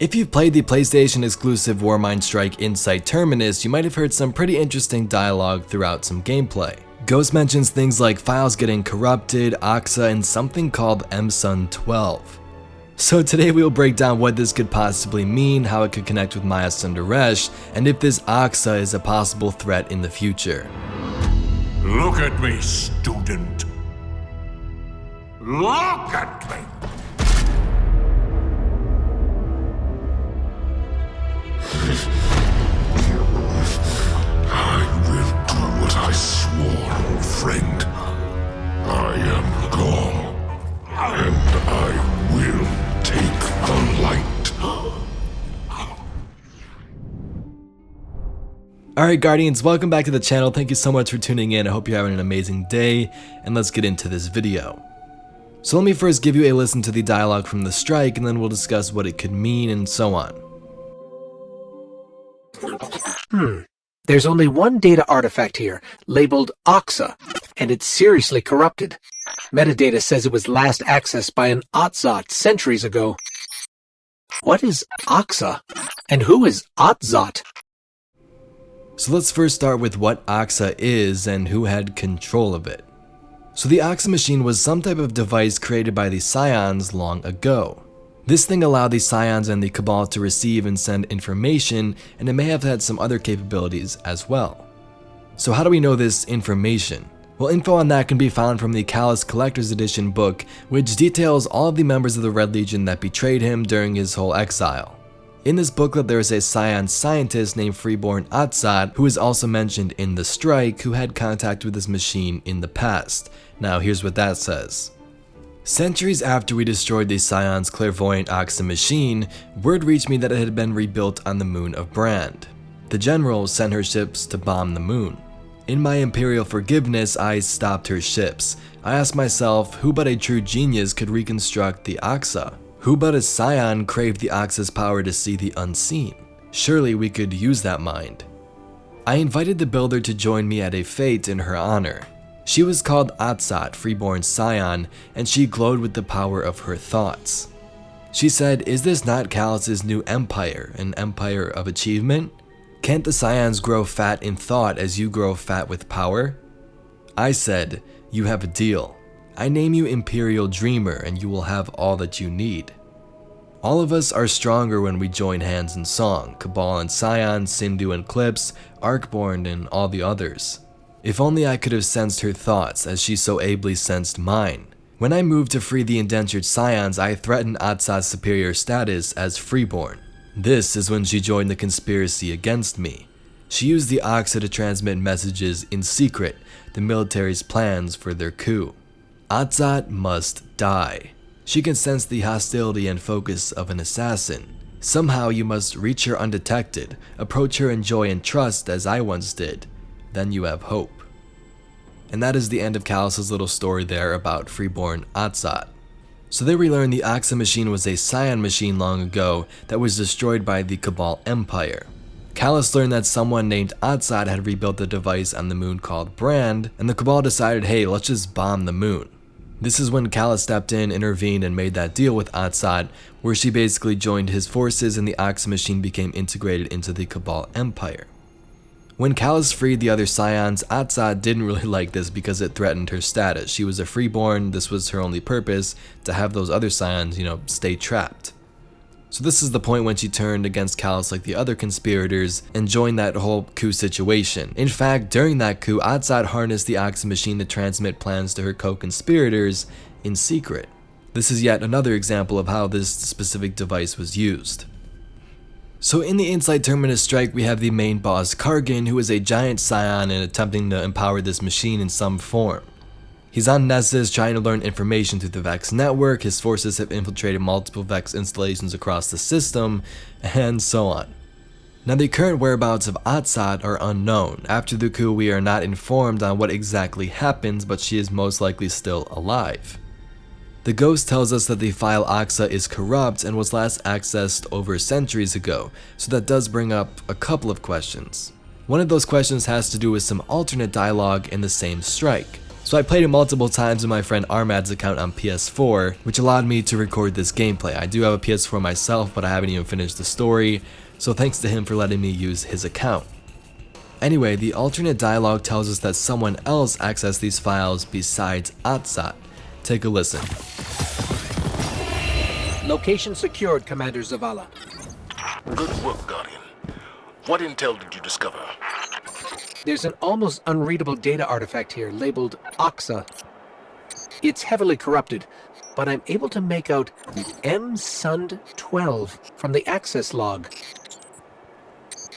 If you've played the PlayStation exclusive Warmind Strike Inside Terminus, you might have heard some pretty interesting dialogue throughout some gameplay. Ghost mentions things like files getting corrupted, OXA, and something called Msund12. So today we will break down what this could possibly mean, how it could connect with Maya Sundaresh, and if this OXA is a possible threat in the future. Look at me, student. Look at me. I will do what I swore, old friend. I am gone, and I will take the light. Alright Guardians, welcome back to the channel. Thank you so much for tuning in. I hope you're having an amazing day, and let's get into this video. So let me first give you a listen to the dialogue from the strike, and then we'll discuss what it could mean and so on. There's only one data artifact here, labeled OXA, and it's seriously corrupted. Metadata says it was last accessed by an Otzot centuries ago. What is OXA? And who is Otzot? So let's first start with what OXA is and who had control of it. So the OXA Machine was some type of device created by the Psions long ago. This thing allowed the Psions and the Cabal to receive and send information, and it may have had some other capabilities as well. So how do we know this information? Well, info on that can be found from the Callus Collector's Edition book, which details all of the members of the Red Legion that betrayed him during his whole exile. In this booklet there is a Psion scientist named Freeborn Oxa, who is also mentioned in the strike, who had contact with this machine in the past. Now here's what that says. Centuries after we destroyed the Psion's clairvoyant OXA Machine, word reached me that it had been rebuilt on the moon of Brand. The general sent her ships to bomb the moon. In my imperial forgiveness, I stopped her ships. I asked myself, who but a true genius could reconstruct the OXA? Who but a Psion craved the OXA's power to see the unseen? Surely we could use that mind. I invited the builder to join me at a fete in her honor. She was called Otzot, Freeborn Psion, and she glowed with the power of her thoughts. She said, "Is this not Callus's new empire, an empire of achievement? Can't the Psions grow fat in thought as you grow fat with power?" I said, "You have a deal. I name you Imperial Dreamer and you will have all that you need." All of us are stronger when we join hands in song, Cabal and Psion, Sindhu and Clips, Arkborn and all the others. If only I could have sensed her thoughts as she so ably sensed mine. When I moved to free the indentured Psions, I threatened Otzot's superior status as freeborn. This is when she joined the conspiracy against me. She used the OXA to transmit messages in secret, the military's plans for their coup. Otzot must die. She can sense the hostility and focus of an assassin. Somehow you must reach her undetected, approach her in joy and trust as I once did. Then you have hope. And that is the end of Callus's little story there about Freeborn Otzot. So there we learn the OXA Machine was a Psion machine long ago that was destroyed by the Cabal Empire. Callus learned that someone named Otzot had rebuilt a device on the moon called Brand, and the Cabal decided, hey, let's just bomb the moon. This is when Callus stepped in, intervened, and made that deal with Otzot, where she basically joined his forces and the OXA Machine became integrated into the Cabal Empire. When Callus freed the other Psions, Otzot didn't really like this because it threatened her status. She was a freeborn, this was her only purpose, to have those other Psions, stay trapped. So this is the point when she turned against Callus like the other conspirators and joined that whole coup situation. In fact, during that coup, Otzot harnessed the OXA Machine to transmit plans to her co-conspirators in secret. This is yet another example of how this specific device was used. So in the Inside Terminus strike, we have the main boss Kargan, who is a giant Psion and attempting to empower this machine in some form. He's on Nessus trying to learn information through the VEX network, his forces have infiltrated multiple VEX installations across the system, and so on. Now the current whereabouts of Otzot are unknown. After the coup we are not informed on what exactly happens, but she is most likely still alive. The ghost tells us that the file OXA is corrupt and was last accessed over centuries ago, so that does bring up a couple of questions. One of those questions has to do with some alternate dialogue in the same strike. So I played it multiple times in my friend Armad's account on PS4, which allowed me to record this gameplay. I do have a PS4 myself, but I haven't even finished the story, so thanks to him for letting me use his account. Anyway, the alternate dialogue tells us that someone else accessed these files besides OXA. Take a listen. Location secured, Commander Zavala. Good work, Guardian. What intel did you discover? There's an almost unreadable data artifact here labeled OXA. It's heavily corrupted, but I'm able to make out Msund12 from the access log.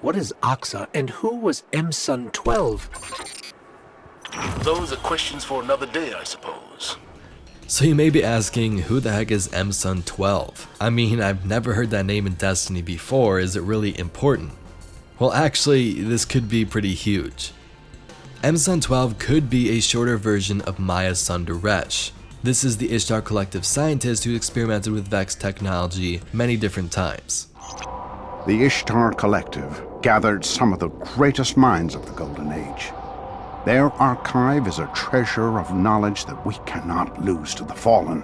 What is OXA, and who was Msund12? Those are questions for another day, I suppose. So you may be asking, who the heck is Msund12? I mean, I've never heard that name in Destiny before. Is it really important? Well, actually, this could be pretty huge. Msund12 could be a shorter version of Maya Sundaresh. This is the Ishtar Collective scientist who experimented with VEX technology many different times. The Ishtar Collective gathered some of the greatest minds of the Golden Age. Their archive is a treasure of knowledge that we cannot lose to the Fallen.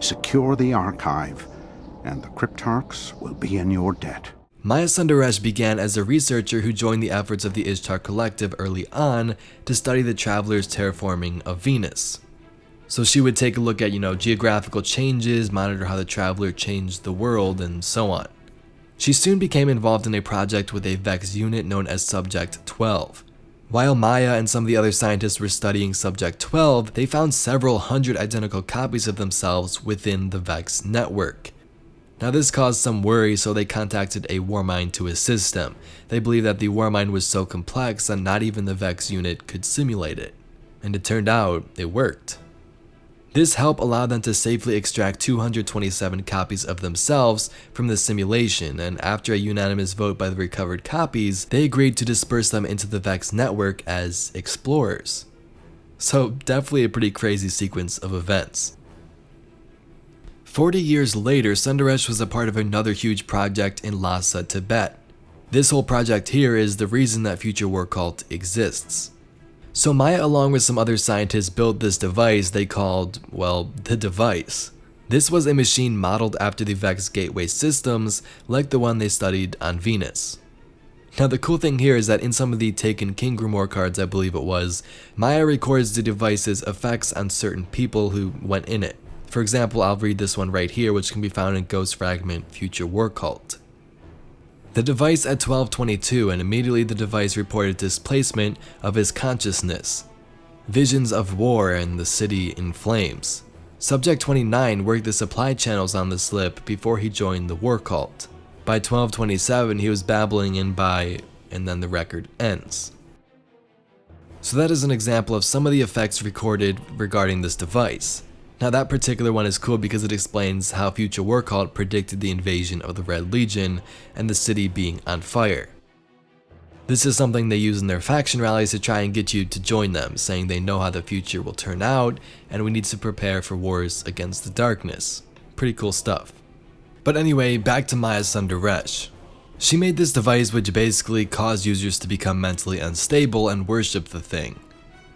Secure the archive, and the Cryptarchs will be in your debt. Maya Sundaresh began as a researcher who joined the efforts of the Ishtar Collective early on to study the travelers' terraforming of Venus. So she would take a look at, geographical changes, monitor how the traveler changed the world, and so on. She soon became involved in a project with a VEX unit known as Subject 12. While Maya and some of the other scientists were studying Subject 12, they found several hundred identical copies of themselves within the VEX network. Now this caused some worry, so they contacted a Warmind to assist them. They believed that the Warmind was so complex that not even the VEX unit could simulate it. And it turned out, it worked. This help allowed them to safely extract 227 copies of themselves from the simulation, and after a unanimous vote by the recovered copies, they agreed to disperse them into the VEX network as explorers. So definitely a pretty crazy sequence of events. 40 years later, Sundaresh was a part of another huge project in Lhasa, Tibet. This whole project here is the reason that Future War Cult exists. So Maya, along with some other scientists, built this device they called, well, the device. This was a machine modeled after the VEX gateway systems, like the one they studied on Venus. Now the cool thing here is that in some of the Taken King Grimoire cards, I believe it was, Maya records the device's effects on certain people who went in it. For example, I'll read this one right here, which can be found in Ghost Fragment Future War Cult. The device at 1222, and immediately the device reported displacement of his consciousness. Visions of war and the city in flames. Subject 29 worked the supply channels on the slip before he joined the war cult. By 1227, he was babbling in by, and then the record ends. So that is an example of some of the effects recorded regarding this device. Now that particular one is cool because it explains how Future War Cult predicted the invasion of the Red Legion and the city being on fire. This is something they use in their faction rallies to try and get you to join them, saying they know how the future will turn out and we need to prepare for wars against the darkness. Pretty cool stuff. But anyway, back to Maya Sundaresh. She made this device which basically caused users to become mentally unstable and worship the thing.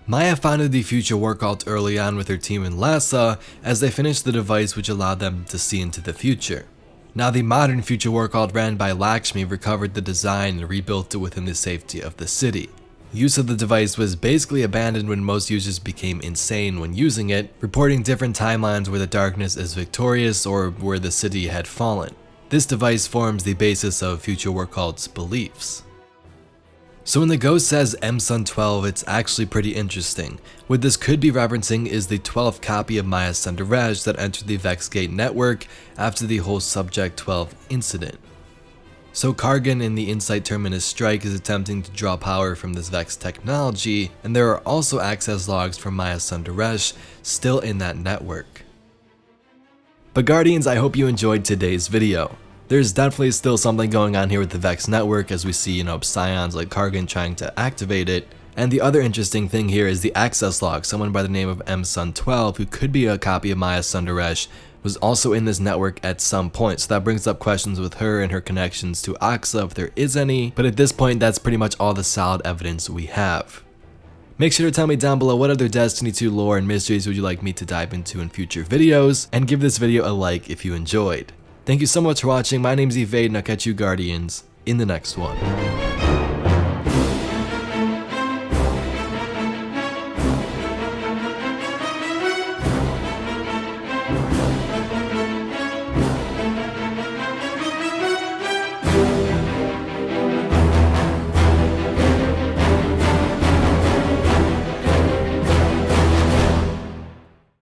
Maya founded the Future War Cult early on with her team in Lhasa as they finished the device which allowed them to see into the future. Now the modern Future War Cult ran by Lakshmi recovered the design and rebuilt it within the safety of the city. Use of the device was basically abandoned when most users became insane when using it, reporting different timelines where the darkness is victorious or where the city had fallen. This device forms the basis of Future War Cult's beliefs. So when the ghost says Msund12, it's actually pretty interesting. What this could be referencing is the 12th copy of Maya Sundaresh that entered the VEX Gate network after the whole Subject 12 incident. So Kargan in the Insight Terminus strike is attempting to draw power from this VEX technology, and there are also access logs from Maya Sundaresh still in that network. But Guardians, I hope you enjoyed today's video. There's definitely still something going on here with the VEX network as we see, Psions like Kargan trying to activate it. And the other interesting thing here is the access log. Someone by the name of Msund12, who could be a copy of Maya Sundaresh, was also in this network at some point. So that brings up questions with her and her connections to OXA if there is any. But at this point, that's pretty much all the solid evidence we have. Make sure to tell me down below what other Destiny 2 lore and mysteries would you like me to dive into in future videos, and give this video a like if you enjoyed. Thank you so much for watching. My name's Evade, and I'll catch you Guardians in the next one.